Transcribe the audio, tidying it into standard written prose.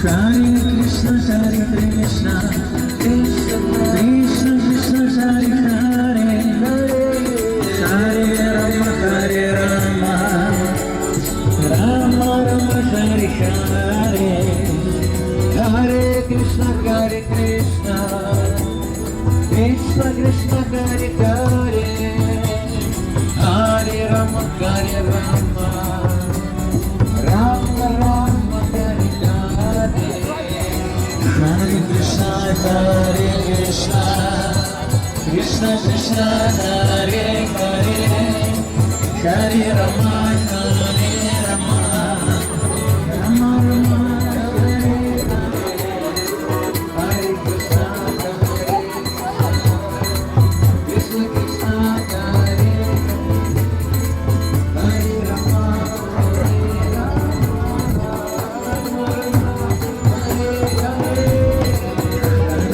Hare Krishna, Hare Krishna, Krishna Krishna, Hare Hare, Hare Rama, Hare Rama, Rama Rama, Hare Hare, Hare Krishna, Hare Krishna, Krishna Krishna, Hare Hare, Hare Rama, Hare Rama, Rama Rama, Hare Hare, Hare Krishna, Hare Krishna, Krishna Krishna, Hare Hare, Hare Rama,